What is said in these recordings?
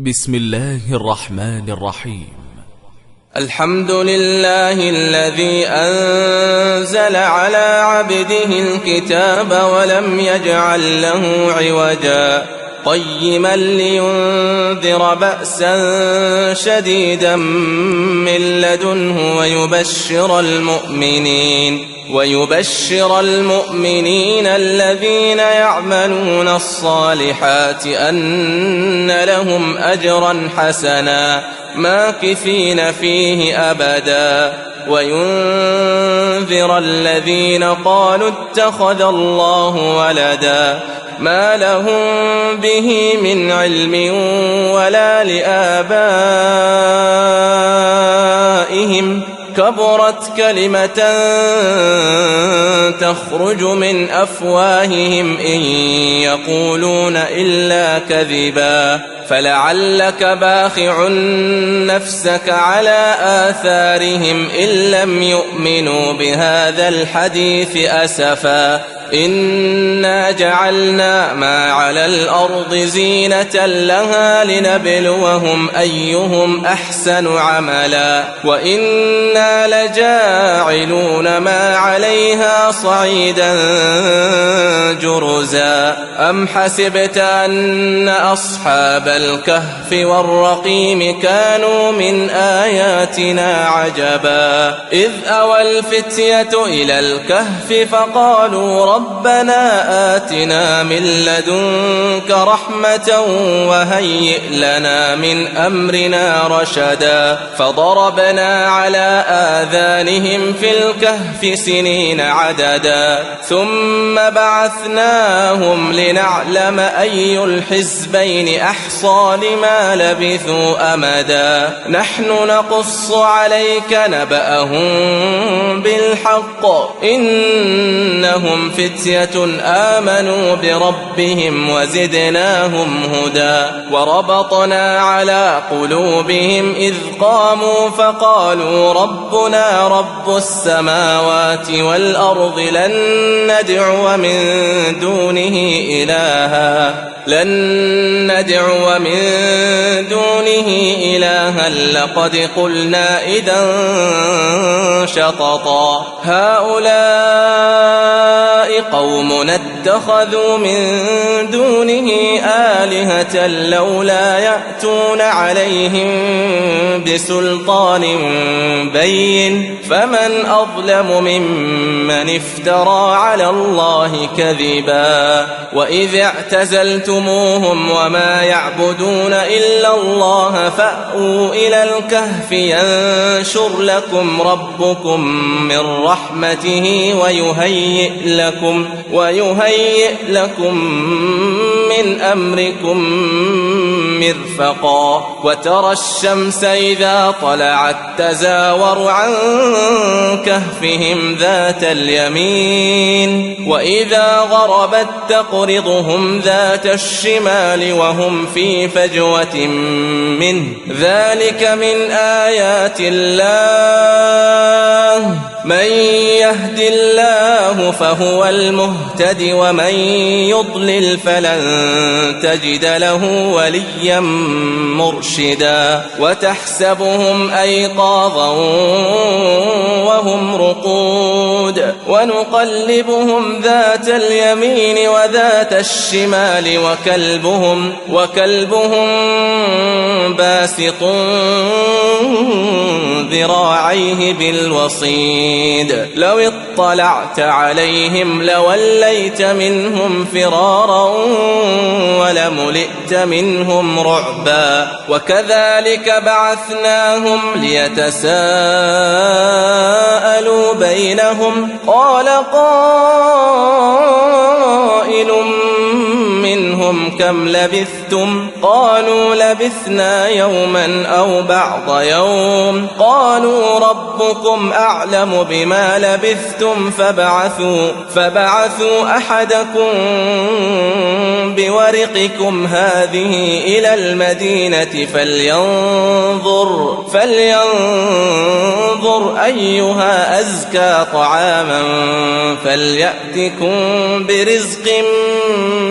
بسم الله الرحمن الرحيم. الحمد لله الذي أنزل على عبده الكتاب ولم يجعل له عوجا قيما لينذر بأسا شديدا من لدنه ويبشر المؤمنين الذين يعملون الصالحات أن لهم أجرا حسنا ماكثين فيه أبدا وينذر الذين قالوا اتخذ الله ولدا ما لهم به من علم ولا لآبائهم كبرت كلمة تخرج من أفواههم إن يقولون إلا كذبا فلعلك باخع نفسك على آثارهم إن لم يؤمنوا بهذا الحديث أسفا إنا جعلنا ما على الأرض زينة لها لنبلوهم أيهم أحسن عملا وإنا لجاعلون ما عليها صعيدا جرزا أم حسبت أن أصحاب الكهف والرقيم كانوا من آياتنا عجبا إذ أوى الفتية إلى الكهف فقالوا ربنا آتنا من لدنك رحمة وهيئ لنا من أمرنا رشدا فضربنا على آذانهم في الكهف سنين عددا ثم بعثناهم لنعلم أي الحزبين أحصى لما لبثوا أمدا نحن نقص عليك نبأهم بالحق إنهم فتية آمنوا بربهم وزدناهم هدى وربطنا على قلوبهم إذ قاموا فقالوا ربنا رب السماوات والأرض لن ندعو من دونه إلها لقد قلنا إذا شططا هؤلاء قومنا اتخذوا من دونه آلهة لولا يأتون عليهم بسلطان بين فمن أظلم ممن افترى على الله كذبا وإذ اعتزلتموهم وما يعبدون إلا الله فأووا إلى الكهف ينشر لكم ربكم من رحمته ويهيئ لكم من أمركم مرفقا وترى الشمس إذا طلعت تزاور عن كهفهم ذات اليمين وإذا غربت تقرضهم ذات الشمال وهم في فجوة منه ذلك من آيات الله من يهد الله فهو المهتد ومن يضلل فلن تجد له وليا مرشدا وتحسبهم أيقاظا وهم رقود ونقلبهم ذات اليمين وذات الشمال وكلبهم باسط ذراعيه بالوصيد لو اطلعت عليهم لوليت منهم فرارا ولملئت منهم رعبا وكذلك بعثناهم ليتساءلوا بينهم قال قائل منهم كم لبثتم قالوا لبثنا يوما أو بعض يوم قالوا ربكم أعلم بما لبثتم فبعثوا أحدكم بورقكم هذه إلى المدينة فلينظر أيها أزكى طعاما فليأتكم برزق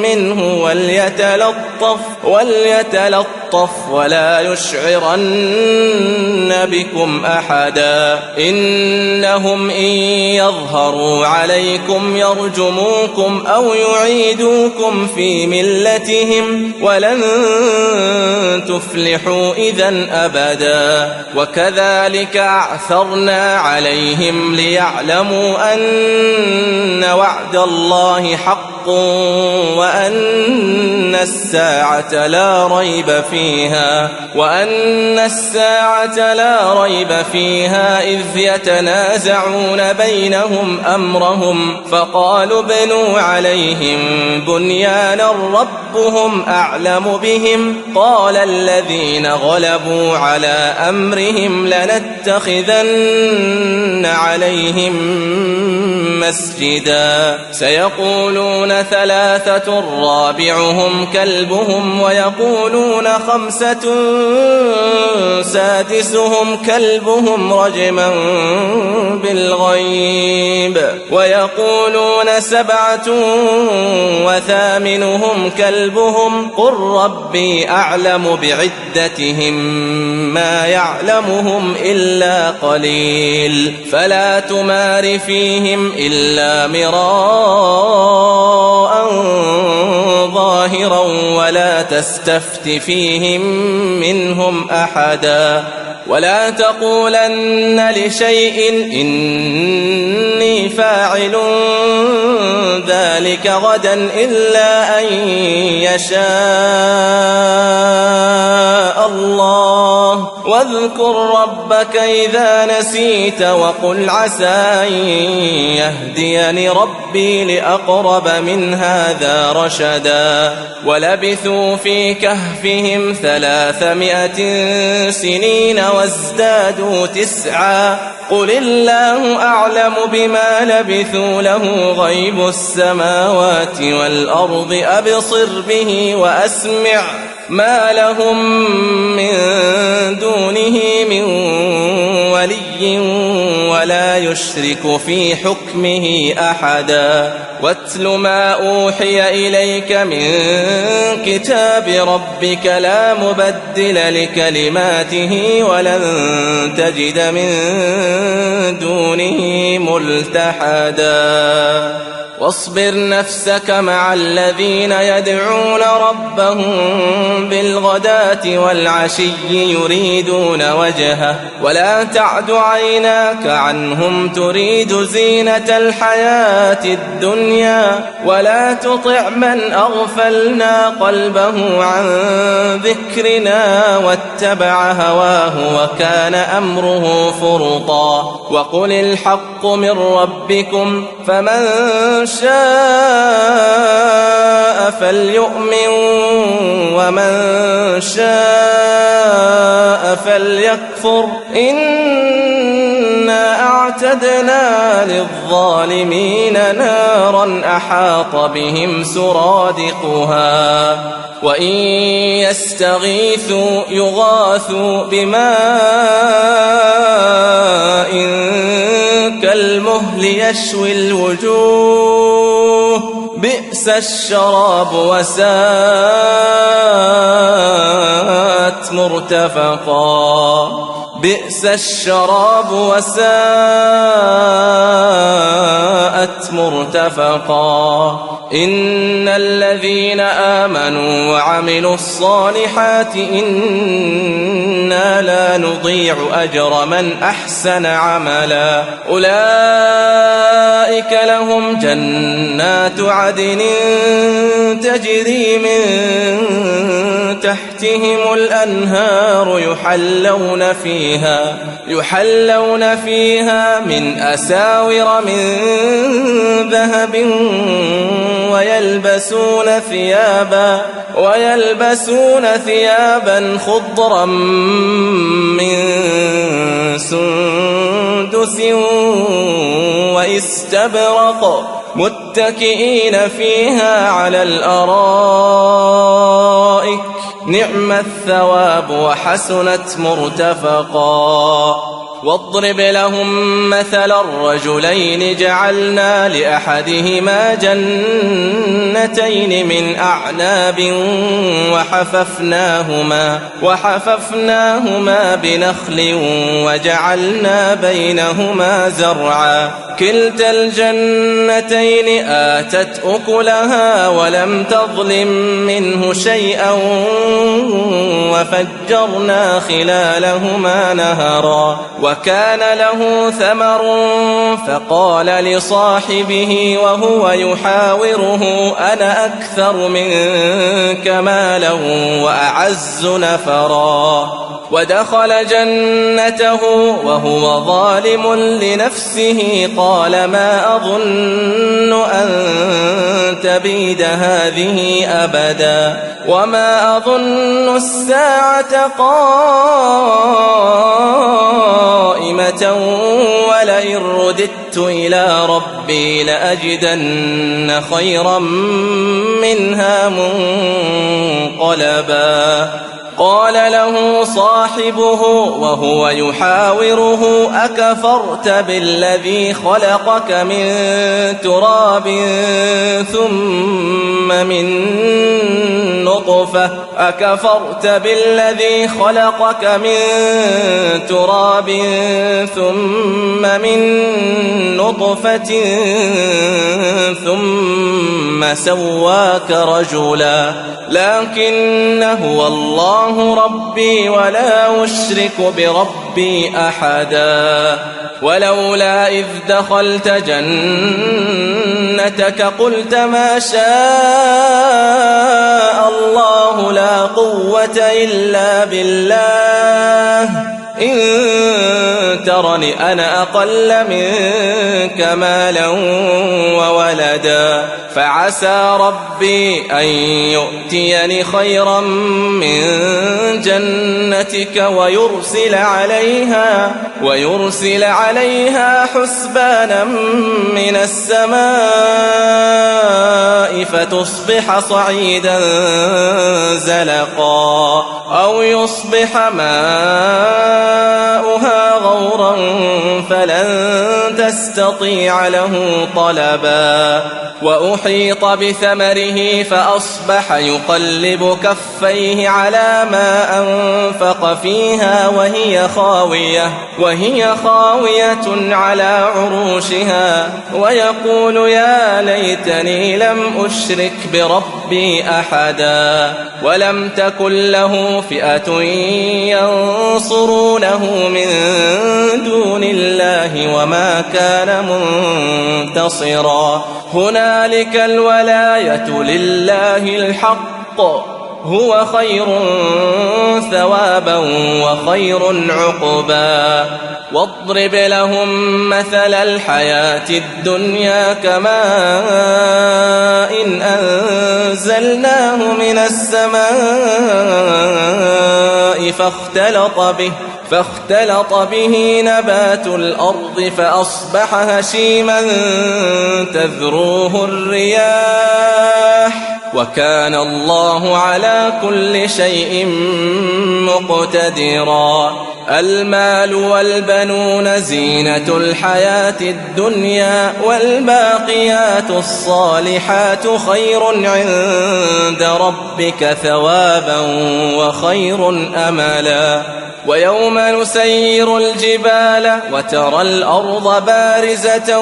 منه وليتلطف ولا يشعرن بكم أحدا إنهم إن يظهروا عليكم يرجموكم أو يعيدوكم في ملتهم ولن تفلحوا إذن أبدا وكذلك أعثرنا عليهم ليعلموا أن وعد الله حق وأن الساعة لا ريب فيها إذ يتنازعون بينهم أمرهم فقالوا ابنوا عليهم بنيانا ربهم أعلم بهم قال الذين غلبوا على أمرهم لنتخذن عليهم مسجدا سيقولون ثلاثة رابعهم كلبهم ويقولون خمسة سادسهم كلبهم رجما بالغيب ويقولون سبعة وثامنهم كلبهم قل ربي أعلم بعدتهم ما يعلمهم إلا قليل فلا تمار فيهم إلا مراء ظاهرا ولا تستفت فيهم منهم أحدا ولا تقولن لشيء إني فاعل ذلك غدا إلا أن يشاء الله واذكر ربك إذا نسيت وقل عسى أن يهديني ربي لأقرب من هذا رشدا ولبثوا في كهفهم 300 سنين وازدادوا 9 قل الله أعلم بما لبثوا له غيب السماوات والأرض أبصر به وأسمع ما لهم من دونه من ولي ولا يشرك في حكمه أحدا واتل ما أوحي إليك من كتاب ربك لا مبدل لكلماته ولن تجد من دونه ملتحدا واصبر نفسك مع الذين يدعون ربهم بالغداة والعشي يريدون وجهه ولا تعد عيناك عنهم تريد زينة الحياة الدنيا ولا تطع من أغفلنا قلبه عن ذكرنا واتبع هواه وكان أمره فرطا وقل الحق من ربكم فمن شاء فليؤمن ومن شاء فليكفر إنا أعتدنا للظالمين نارا أحاط بهم سرادقها وإن يستغيثوا يغاثوا بماء كالمهل يشوي الوجوه بئس الشراب وساءت مرتفقا بئس الشراب وساءت مرتفقا إن الذين آمنوا وعملوا الصالحات إنا لا نضيع أجر من أحسن عملا أولئك لهم جنات عدن تجري من تحتهم الأنهار يحلون فيها من أساور من ذهب ويلبسون ثيابا خضرا من سندس واستبرق متكئين فيها على الأرائك نعم الثواب وحسنت مرتفقا واضرب لهم مثل الرجلين جعلنا لأحدهما جنتين من أعناب وحففناهما بنخل وجعلنا بينهما زرعا كلتا الجنتين آتت أكلها ولم تظلم منه شيئا وفجرنا خلالهما نهرا وكان له ثمر فقال لصاحبه وهو يحاوره أنا أكثر منك مالا وأعز نفرا ودخل جنته وهو ظالم لنفسه قال ما أظن أن تبيد هذه أبدا وما أظن الساعة قائمة ولئن رددت إلى ربي لأجدن خيرا منها منقلبا قال له صاحبه وهو يحاوره أكفرت بالذي خلقك من تراب ثم من نطفة ثم سواك رجلا لكن هو الله ربي ولا أشرك بربي أحدا ولولا إذ دخلت جنتك قلت ما شاء الله لا قوة إلا بالله إن ترني أنا أقل منك مالا وولدا فعسى ربي أن يؤتيني خيرا من جنتك ويرسل عليها حسبانا من السماء فتصبح صعيدا زلقا أو يصبح ماؤها غورا فلن تستطيع له طلبا وأحيط بثمره فأصبح يقلب كفيه على ما أنفق فيها وهي خاوية على عروشها ويقول يا ليتني لم أشرك بربي أحدا ولم تكن له فئة ينصرونه من دون الله وما كان منتصرا هنالك الولاية لله الحق هو خير ثوابا وخير عقبا واضرب لهم مثل الحياة الدنيا كماء أنزلناه من السماء فاختلط به نبات الأرض فأصبح هشيما تذروه الرياح وكان الله على كل شيء مقتدرا المال والبنون زينة الحياة الدنيا والباقيات الصالحات خير عند ربك ثوابا وخير أملا ويوم نسير الجبال وترى الأرض بارزة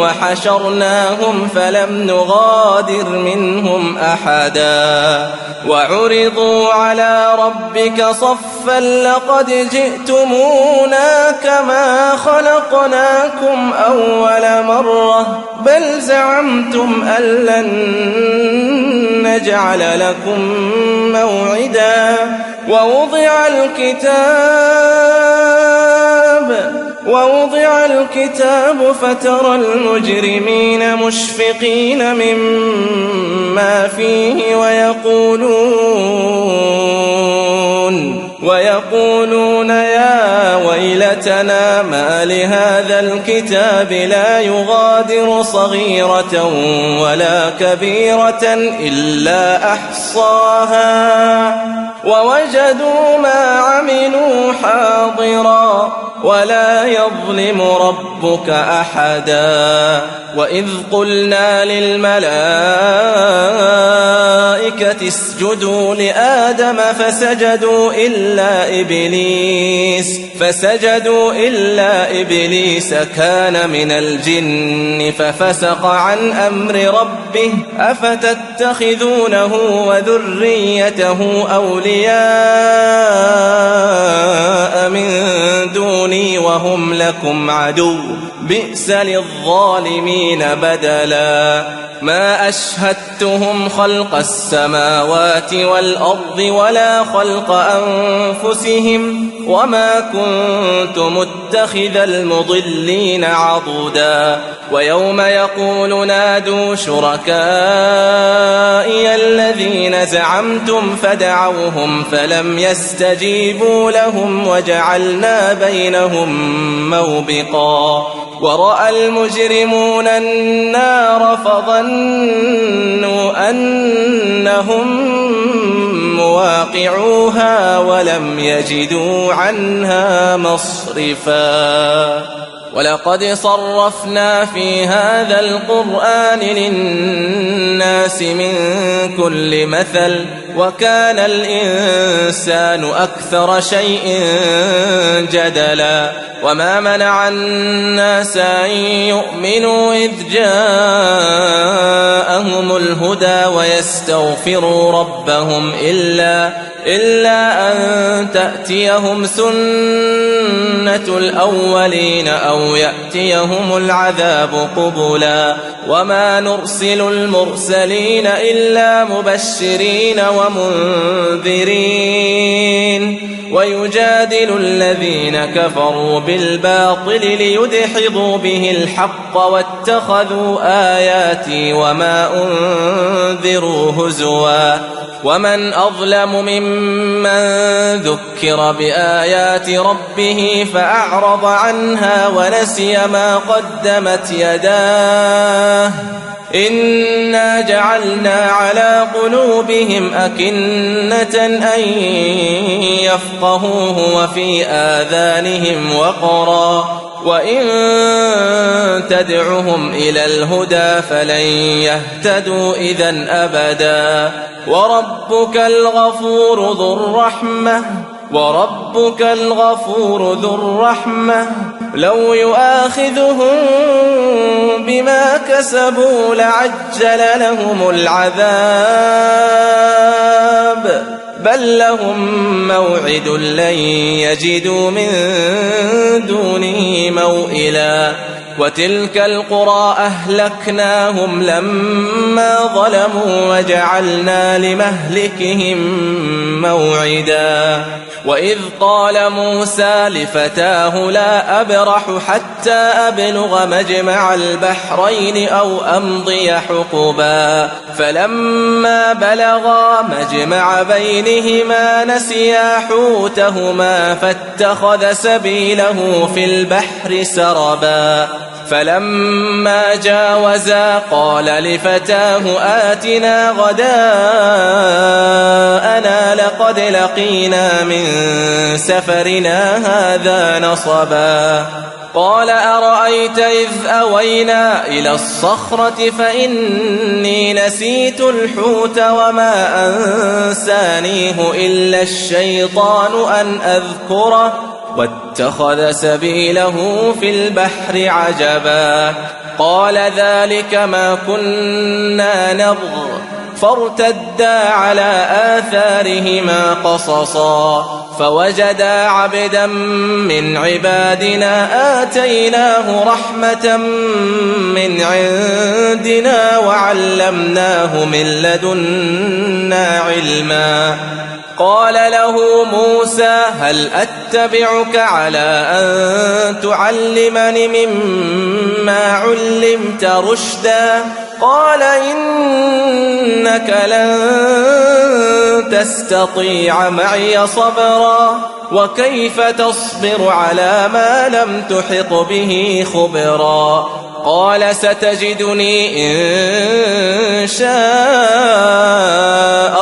وحشرناهم فلم نغادر منهم أحدا وعرضوا على ربك صفا لقد جئتمونا كما خلقناكم أول مرة بل زعمتم أن لن نجعل لكم موعدا ووضع الكتاب فترى المجرمين مشفقين مما فيه ويقولون يا ويلتنا ما لهذا الكتاب لا يغادر صغيرة ولا كبيرة إلا أحصاها ووجدوا ما عملوا حاضرا ولا يظلم ربك أحدا وإذ قلنا للملائكة اسجدوا لآدم فسجدوا إلا إبليس كان من الجن ففسق عن أمر ربه أفتتخذونه وذريته أولياء من دوني وهم لكم عدو بئس للظالمين بدلا ما أشهدتهم خلق السماوات والأرض ولا خلق أنفسهم وما كنت متخذ المضلين عضدا ويوم يقول نادوا شركائي الذين زعمتم فدعوهم فلم يستجيبوا لهم وجعلنا بينهم موبقا ورأى المجرمون النار فظنوا أنهم مواقعوها ولم يجدوا عنها مصرفا ولقد صرفنا في هذا القرآن للناس من كل مثل وكان الإنسان أكثر شيء جدلا وما منع الناس أن يؤمنوا إذ جاءهم الهدى ويستغفروا ربهم إلا أن تأتيهم سنة الأولين أو يأتيهم العذاب قبلا وما نرسل المرسلين إلا مبشرين ومنذرين ويجادل الذين كفروا بالباطل ليدحضوا به الحق واتخذوا آياتي وما أنذروا هزوا ومن أظلم ممن ذكر بآيات ربه فأعرض عنها ونسي ما قدمت يداه إنا جعلنا على قلوبهم أكنة أن يفقهوه وفي آذانهم وقرا وإن تدعهم إلى الهدى فلن يهتدوا إذن أبدا وربك الغفور ذو الرحمة لو يؤاخذهم بما كسبوا لعجل لهم العذاب بل لهم موعد لن يجدوا من دونه موئلا وتلك القرى أهلكناهم لما ظلموا وجعلنا لمهلكهم موعدا وإذ قال موسى لفتاه لا أبرح حتى أبلغ مجمع البحرين أو أمضي حقبا فلما بلغا مجمع بينهما نسيا حوتهما فاتخذ سبيله في البحر سربا فلما جاوزا قال لفتاه آتنا غداءنا لقد لقينا من سفرنا هذا نصبا قال أرأيت إذ أوينا إلى الصخرة فإني نسيت الحوت وما أنسانيه إلا الشيطان أن أذكره واتخذ سبيله في البحر عجبا قال ذلك ما كنا نبغ فارتدا على آثارهما قصصا فوجدا عبدا من عبادنا آتيناه رحمة من عندنا وعلمناه من لدنا علما قال له موسى هل أتبعك على أن تعلمني مما علمت رشدا قال إنك لن تستطيع معي صبرا وكيف تصبر على ما لم تحط به خبرا قال ستجدني إن شاء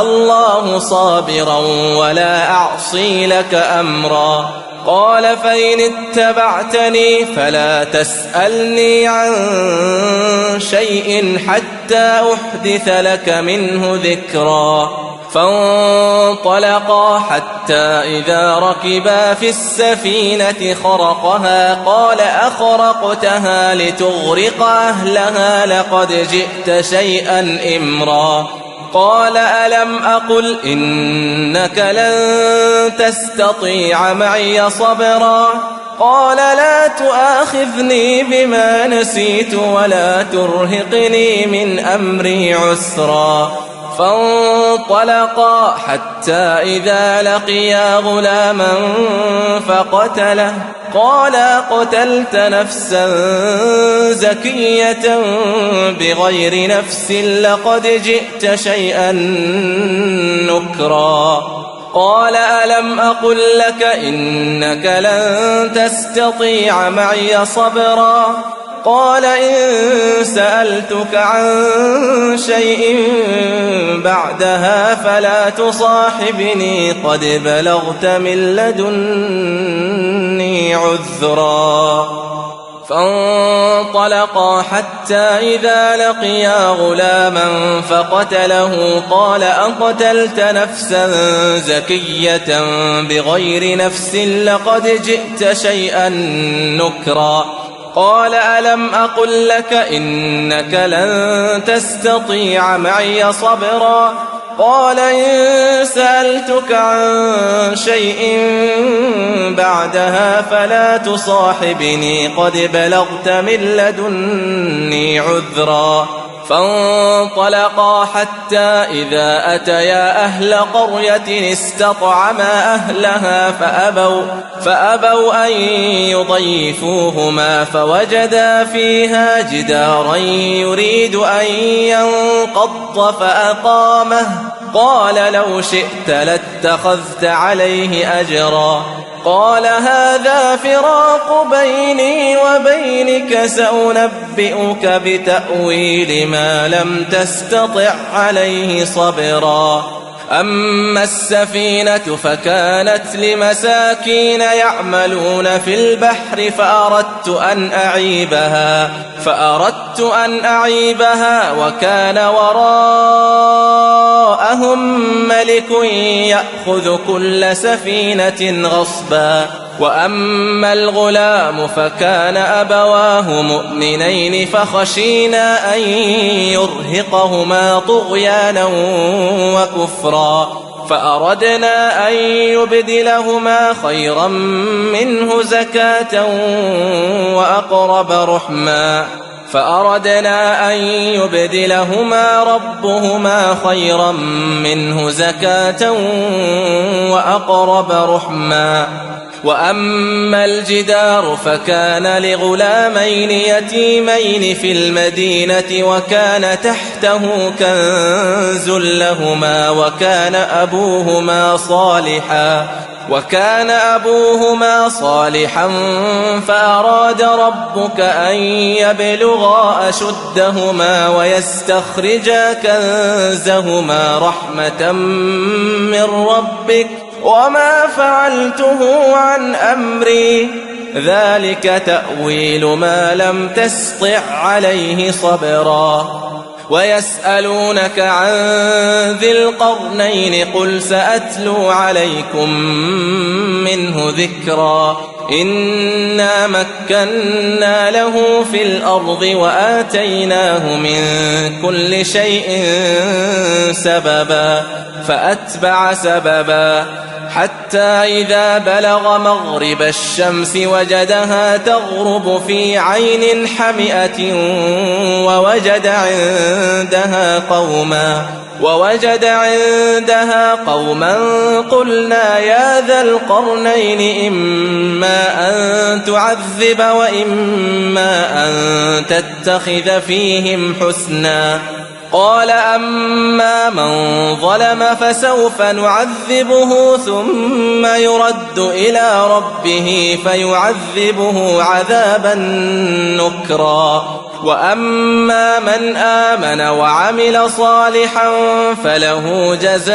الله صابرا ولا أعصي لك أمرا قال فإن اتبعتني فلا تسألني عن شيء حتى أحدث لك منه ذكرا. فانطلقا حتى إذا ركبا في السفينة خرقها قال أخرقتها لتغرق أهلها لقد جئت شيئا إمرا. قال ألم أقل إنك لن تستطيع معي صبرا. قال لا تؤاخذني بما نسيت ولا ترهقني من أمري عسرا. فانطلقا حتى إذا لقيا غلاما فقتله قال قتلت نفسا زكية بغير نفس لقد جئت شيئا نكرا. قال ألم أقل لك إنك لن تستطيع معي صبرا. قال إن سألتك عن شيء بعدها فلا تصاحبني قد بلغت من لدني عذرا. فانطلقا حتى إذا لقيا غلاما فقتله قال أقتلت نفسا زكية بغير نفس لقد جئت شيئا نكرا. قال ألم أقل لك إنك لن تستطيع معي صبرا. قال إن سألتك عن شيء بعدها فلا تصاحبني قد بلغت من لدني عذرا. فانطلقا حتى إذا أتيا أهل قرية استطعما أهلها فأبوا أن يضيفوهما فوجدا فيها جدارا يريد أن ينقض فأقامه. قال لو شئت لاتخذت عليه أجرا. قال هذا فراق بيني وبينك سأنبئك بتأويل ما لم تستطع عليه صبرا. أما السفينة فكانت لمساكين يعملون في البحر فأردت أن أعيبها وكان وراءهم ملك يأخذ كل سفينة غصبا. وأما الغلام فكان أبواه مؤمنين فخشينا أن يرهقهما طغيانا وكفرا. فأردنا أن يبدلهما خيرا منه زكاة وأقرب رحما. فأردنا أن يبدلهما ربهما خيرا منه زكاة وأقرب رحما. وأما الجدار فكان لغلامين يتيمين في المدينة وكان تحته كنز لهما وكان أبوهما صالحا فأراد ربك أن يبلغا أشدهما ويستخرجا كنزهما رحمة من ربك وما فعلته عن أمري ذلك تأويل ما لم تسطع عليه صبرا. ويسألونك عن ذي القرنين قل سأتلو عليكم منه ذكرا. إنا مكنا له في الأرض وآتيناه من كل شيء سببا فأتبع سببا حتى إذا بلغ مغرب الشمس وجدها تغرب في عين حمئة ووجد عندها قوما قلنا يا ذا القرنين إما أن تعذب وإما أن تتخذ فيهم حسنا. قال أما من ظلم فسوف نعذبه ثم يرد إلى ربه فيعذبه عذابا نكرا. وأما من آمن وعمل صالحا فله جزاء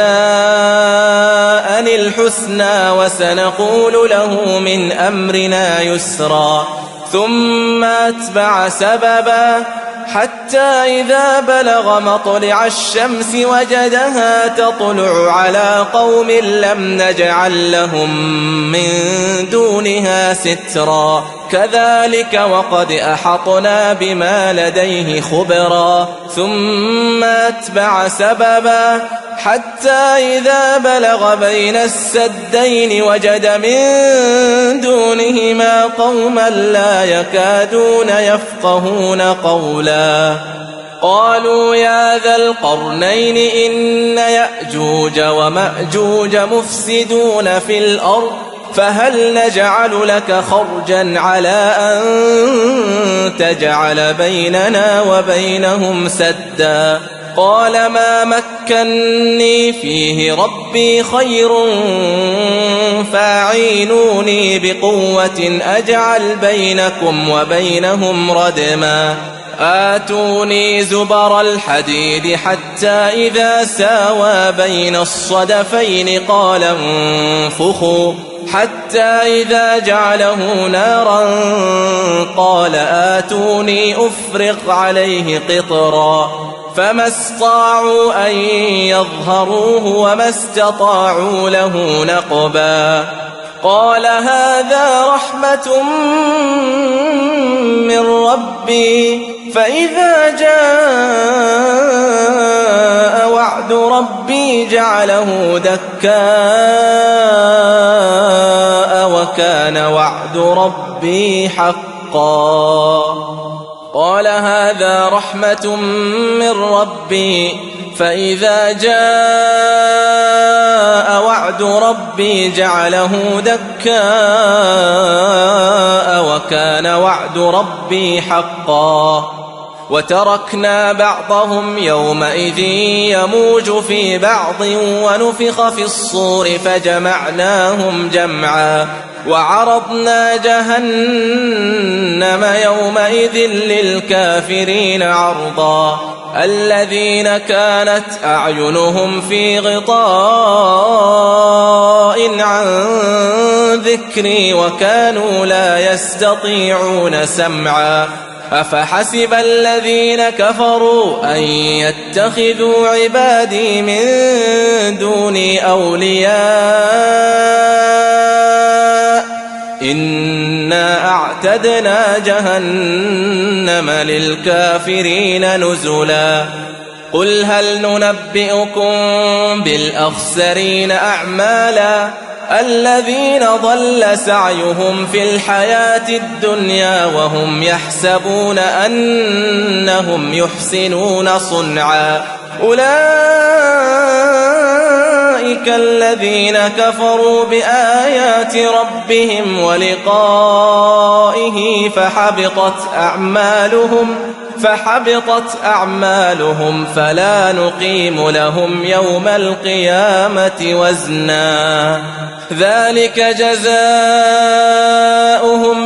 الحسنى وسنقول له من أمرنا يسرا ثم أتبع سببا حتى إذا بلغ مطلع الشمس وجدها تطلع على قوم لم نجعل لهم من دونها سترا كذلك وقد أحطنا بما لديه خبرا ثم أتبع سببا حتى إذا بلغ بين السدين وجد من دونهما قوما لا يكادون يفقهون قولا قالوا يا ذا القرنين إن يأجوج ومأجوج مفسدون في الأرض فهل نجعل لك خرجا على أن تجعل بيننا وبينهم سدا قال ما مكني فيه ربي خير فاعينوني بقوة أجعل بينكم وبينهم ردما آتوني زبر الحديد حتى إذا ساوى بين الصدفين قال انفخوا حتى إذا جعله نارا قال آتوني أفرغ عليه قطرا فما استطاعوا أن يظهروه وما استطاعوا له نقبا قال هذا رحمة من ربي فإذا جاء وعد ربي جعله دكاء وكان وعد ربي حقا قال هذا رحمة من ربي فإذا جاء وعد ربي جعله دكاء وكان وعد ربي حقا وتركنا بعضهم يومئذ يموج في بعض ونفخ في الصور فجمعناهم جمعا وعرضنا جهنم يومئذ للكافرين عرضا الذين كانت أعينهم في غطاء عن ذكري وكانوا لا يستطيعون سمعا أفحسب الذين كفروا أن يتخذوا عبادي من دوني أولياء إنا أعتدنا جهنم للكافرين نزلا قل هل ننبئكم بالأخسرين أعمالا الذين ضل سعيهم في الحياة الدنيا وهم يحسبون أنهم يحسنون صنعا أولئك الذين كفروا بآيات ربهم ولقائه فحبطت أعمالهم فلا نقيم لهم يوم القيامة وزنا ذلك جزاؤهم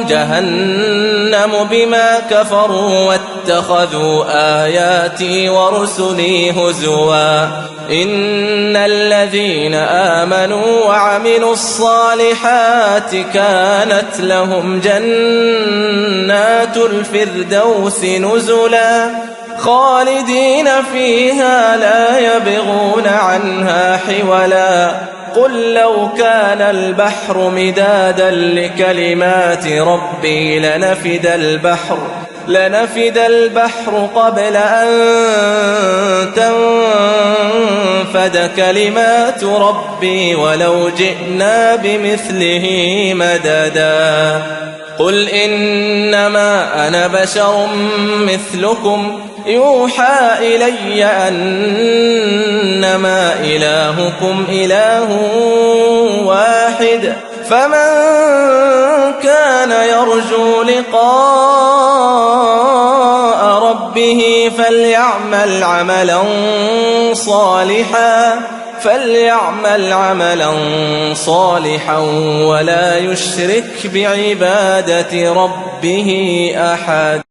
جهنم بما كفروا واتخذوا آياتي ورسلي هزوا إن الذين آمنوا وعملوا الصالحات كانت لهم جنات الفردوس نزلا خالدين فيها لا يبغون عنها حولا قل لو كان البحر مدادا لكلمات ربي لنفد البحر قبل أن تنفد كلمات ربي ولو جئنا بمثله مددا قل إنما أنا بشر مثلكم يوحى إلي أنما إلهكم إله واحد فمن كان يرجو لقاء ربه فليعمل عملا صالحا ولا يشرك بعبادة ربه أحد.